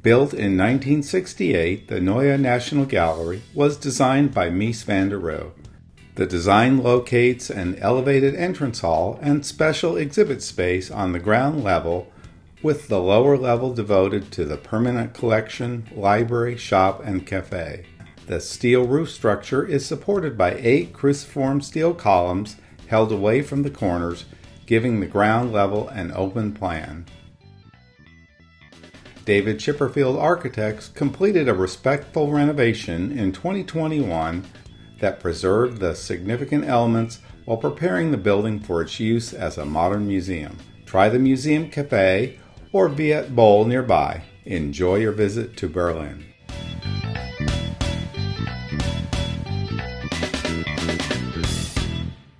Built in 1968, the Neue Nationalgalerie was designed by Mies van der Rohe. The design locates an elevated entrance hall and special exhibit space on the ground level, with the lower level devoted to the permanent collection, library, shop, and cafe. The steel roof structure is supported by 8 cruciform steel columns held away from the corners, giving the ground level an open plan. Chipperfield Architects completed a respectful renovation in 2021 that preserved the significant elements while preparing the building for its use as a modern museum. Try the Museum Cafe or Viet Bowl nearby. Enjoy your visit to Berlin.